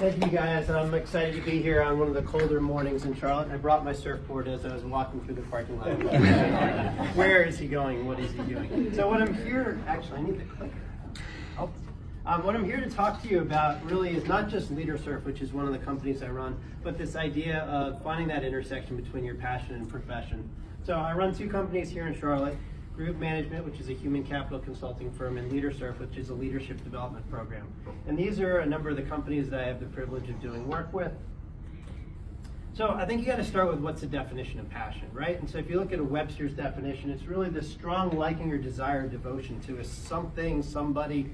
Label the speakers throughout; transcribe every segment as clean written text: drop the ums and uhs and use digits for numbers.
Speaker 1: Thank you guys. I'm excited to be here on one of the colder mornings in Charlotte. I brought my surfboard as I was walking through the parking lot. Where is he going? What is he doing? So what I'm here, actually I need the clicker. Oh. What I'm here to talk to you about really is not just LeaderSurf, which is one of the companies I run, but this idea of finding that intersection between your passion and profession. So I run two companies here in Charlotte, Groove Management, which is a human capital consulting firm, and LeaderSurf, which is a leadership development program. And these are a number of the companies that I have the privilege of doing work with. So I think you got to start with what's the definition of passion, right? And so if you look at a Webster's definition, it's really this strong liking or desire or devotion to a something, somebody.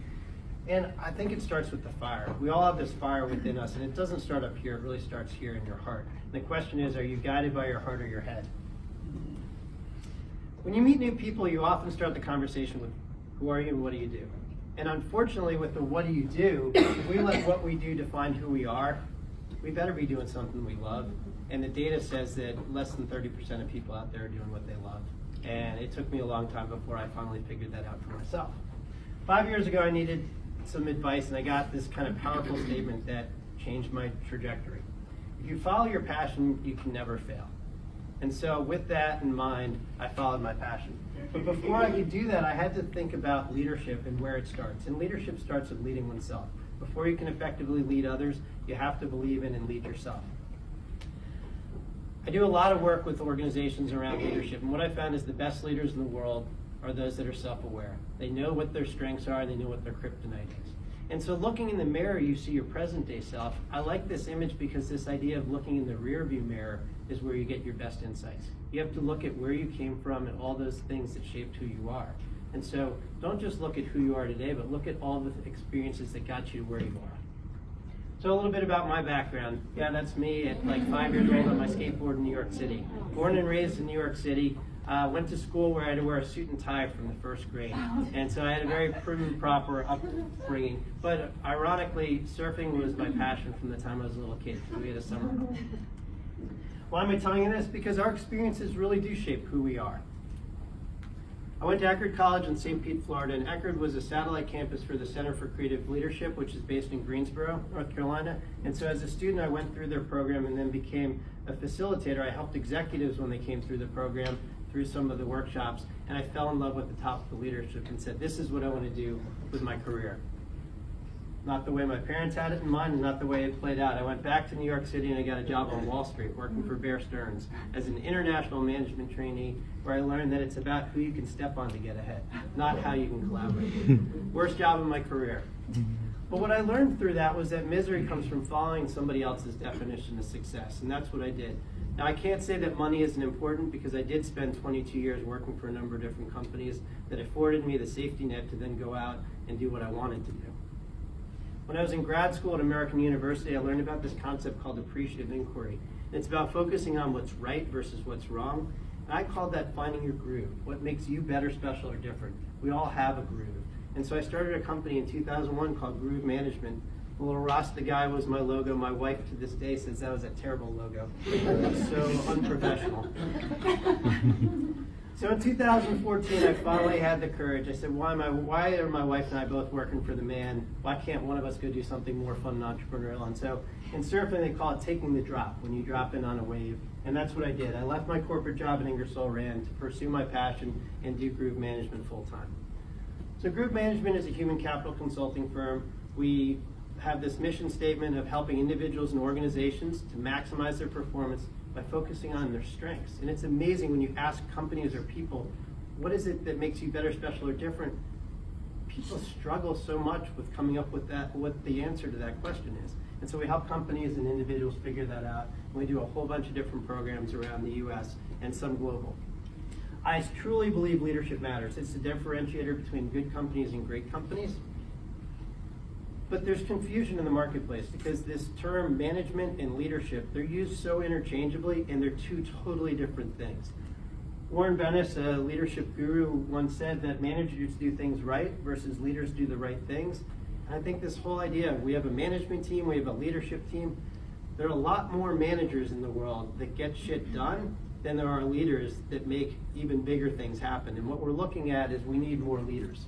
Speaker 1: And I think it starts with the fire. We all have this fire within us, and it doesn't start up here, it really starts here in your heart. And the question is, are you guided by your heart or your head? When you meet new people, you often start the conversation with, who are you and what do you do? And unfortunately, with the what do you do, if we let what we do define who we are, we better be doing something we love. And the data says that less than 30% of people out there are doing what they love. And it took me a long time before I finally figured that out for myself. 5 years ago, I needed some advice, and I got this kind of powerful statement that changed my trajectory. If you follow your passion, you can never fail. And so with that in mind, I followed my passion. But before I could do that, I had to think about leadership and where it starts. And leadership starts with leading oneself. Before you can effectively lead others, you have to believe in and lead yourself. I do a lot of work with organizations around leadership, and what I found is the best leaders in the world are those that are self-aware. They know what their strengths are, and they know what their kryptonite is. And so looking in the mirror, you see your present-day self. I like this image because this idea of looking in the rear-view mirror is where you get your best insights. You have to look at where you came from and all those things that shaped who you are. And so don't just look at who you are today, but look at all the experiences that got you to where you are. So a little bit about my background. Yeah, that's me at like 5 years old on my skateboard in New York City. Born and raised in New York City. Went to school where I had to wear a suit and tie from the first grade. And so I had a very prim, proper upbringing. But ironically, surfing was my passion from the time I was a little kid. We had a summer home. Why am I telling you this? Because our experiences really do shape who we are. I went to Eckerd College in St. Pete, Florida, and Eckerd was a satellite campus for the Center for Creative Leadership, which is based in Greensboro, North Carolina. And so as a student, I went through their program and then became a facilitator. I helped executives when they came through the program, through some of the workshops, and I fell in love with the top of the leadership and said, this is what I want to do with my career. Not the way my parents had it in mind and not the way it played out. I went back to New York City and I got a job on Wall Street working for Bear Stearns as an international management trainee, where I learned that it's about who you can step on to get ahead, not how you can collaborate. Worst job in my career. But what I learned through that was that misery comes from following somebody else's definition of success, and that's what I did. Now, I can't say that money isn't important because I did spend 22 years working for a number of different companies that afforded me the safety net to then go out and do what I wanted to do. When I was in grad school at American University, I learned about this concept called appreciative inquiry. It's about focusing on what's right versus what's wrong. And I called that finding your groove, what makes you better, special, or different. We all have a groove. And so I started a company in 2001 called Groove Management. The little Rasta guy was my logo. My wife to this day says that was a terrible logo. So unprofessional. So in 2014, I finally had the courage. I said, why are my wife and I both working for the man? Why can't one of us go do something more fun and entrepreneurial? And so in surfing, they call it taking the drop, when you drop in on a wave. And that's what I did. I left my corporate job in Ingersoll Rand to pursue my passion and do Groove Management full time. So Groove Management is a human capital consulting firm. We have this mission statement of helping individuals and organizations to maximize their performance by focusing on their strengths. And it's amazing when you ask companies or people, what is it that makes you better, special, or different? People struggle so much with coming up with that, what the answer to that question is. And so we help companies and individuals figure that out. And we do a whole bunch of different programs around the US and some global. I truly believe leadership matters. It's the differentiator between good companies and great companies. But there's confusion in the marketplace because this term management and leadership, they're used so interchangeably and they're two totally different things. Warren Bennis, a leadership guru, once said that managers do things right versus leaders do the right things. And I think this whole idea, we have a management team, we have a leadership team. There are a lot more managers in the world that get shit done than there are leaders that make even bigger things happen. And what we're looking at is we need more leaders.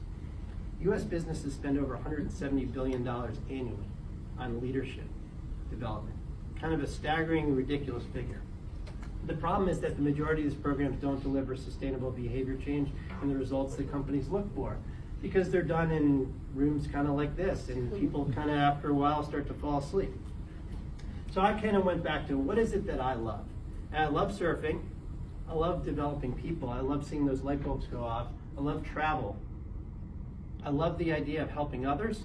Speaker 1: U.S. businesses spend over $170 billion annually on leadership. development. Kind of a staggering, ridiculous figure. The problem is that the majority of these programs don't deliver sustainable behavior change and the results that companies look for, because they're done in rooms kind of like this, and people kind of after a while start to fall asleep. So I kind of went back to, what is it that I love? And I love surfing. I love developing people. I love seeing those light bulbs go off. I love travel. I love the idea of helping others.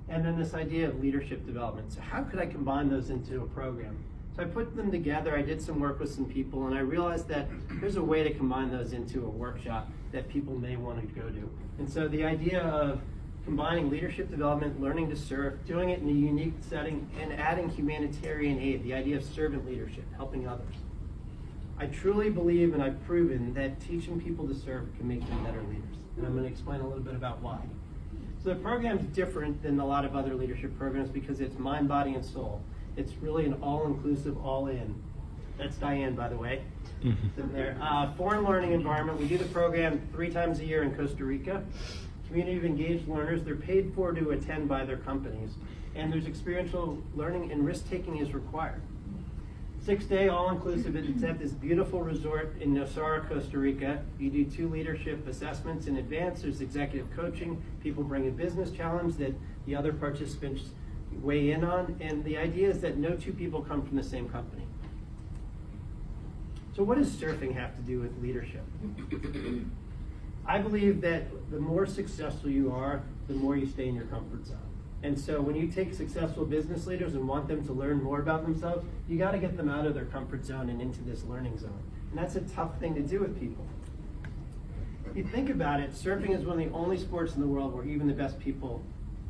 Speaker 1: And then this idea of leadership development. So how could I combine those into a program? So I put them together, I did some work with some people, and I realized that there's a way to combine those into a workshop that people may want to go to. And so the idea of combining leadership development, learning to surf, doing it in a unique setting, and adding humanitarian aid, the idea of servant leadership, helping others. I truly believe, and I've proven, that teaching people to surf can make them better leaders. And I'm going to explain a little bit about why. So the program's different than a lot of other leadership programs because it's mind, body, and soul. It's really an all-inclusive, all-in. That's Diane, by the way, sitting there. Foreign learning environment. We do the program 3 times a year in Costa Rica. Community of engaged learners. They're paid for to attend by their companies. And there's experiential learning, and risk-taking is required. 6-day, all-inclusive. It's at this beautiful resort in Nosara, Costa Rica. You do 2 leadership assessments in advance. There's executive coaching. People bring a business challenge that the other participants weigh in on. And the idea is that no 2 people come from the same company. So what does surfing have to do with leadership? I believe that the more successful you are, the more you stay in your comfort zone. And so when you take successful business leaders and want them to learn more about themselves, you got to get them out of their comfort zone and into this learning zone. And that's a tough thing to do with people. If you think about it, surfing is one of the only sports in the world where even the best people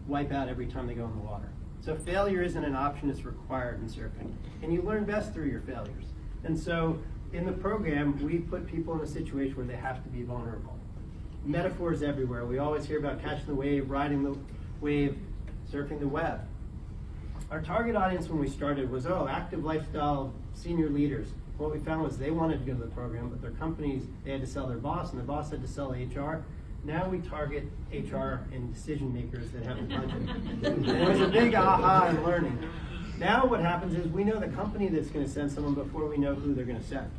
Speaker 1: wipe out every time they go in the water. So failure isn't an option, it's required in surfing. And you learn best through your failures. And so in the program, we put people in a situation where they have to be vulnerable. Metaphors everywhere. We always hear about catching the wave, riding the wave, surfing the web. Our target audience when we started was, active lifestyle senior leaders. What we found was they wanted to go to the program, but their companies, they had to sell their boss, and the boss had to sell HR. Now we target HR and decision makers that have a budget. There was a big aha in learning. Now what happens is we know the company that's going to send someone before we know who they're going to send.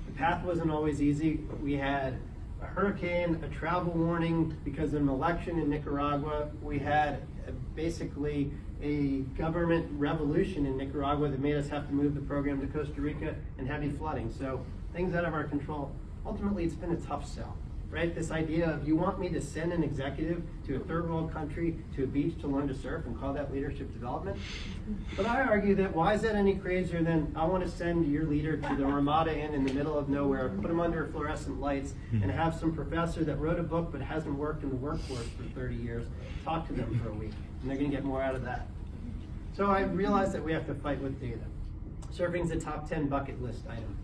Speaker 1: The path wasn't always easy. We had a hurricane, a travel warning because of an election in Nicaragua. We had basically a government revolution in Nicaragua that made us have to move the program to Costa Rica, and heavy flooding. So things out of our control. Ultimately, it's been a tough sell, right? This idea of, you want me to send an executive to a third world country to a beach to learn to surf and call that leadership development? But I argue that why is that any crazier than I want to send your leader to the Ramada Inn in the middle of nowhere, put them under fluorescent lights, and have some professor that wrote a book but hasn't worked in the workforce for 30 years talk to them for a week, and they're going to get more out of that. So I realized that we have to fight with data. Surfing's a top 10 bucket list item.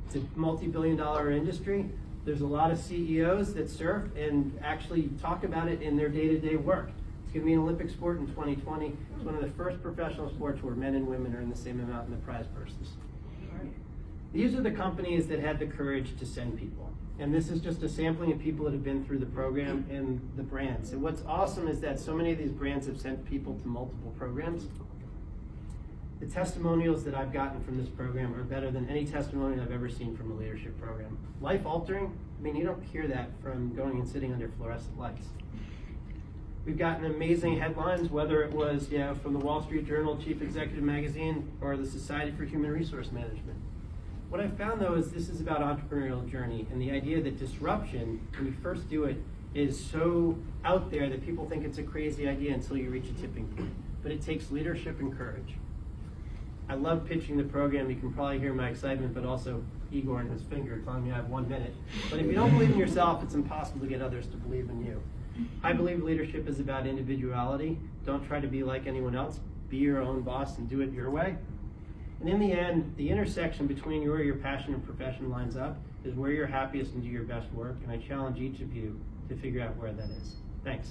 Speaker 1: It's a multi-billion-dollar industry. There's a lot of CEOs that surf and actually talk about it in their day-to-day work. It's going to be an Olympic sport in 2020. It's one of the first professional sports where men and women are in the same amount in the prize purses. These are the companies that had the courage to send people. And this is just a sampling of people that have been through the program and the brands. And what's awesome is that so many of these brands have sent people to multiple programs. The testimonials that I've gotten from this program are better than any testimonial I've ever seen from a leadership program. Life altering, I mean, you don't hear that from going and sitting under fluorescent lights. We've gotten amazing headlines, whether it was from the Wall Street Journal, Chief Executive Magazine, or the Society for Human Resource Management. What I've found, though, is this is about entrepreneurial journey, and the idea that disruption, when you first do it, is so out there that people think it's a crazy idea until you reach a tipping point. But it takes leadership and courage. I love pitching the program. You can probably hear my excitement, but also Igor and his finger telling me I have 1 minute. But if you don't believe in yourself, it's impossible to get others to believe in you. I believe leadership is about individuality. Don't try to be like anyone else. Be your own boss and do it your way. And in the end, the intersection between where your passion and profession lines up is where you're happiest and do your best work. And I challenge each of you to figure out where that is. Thanks.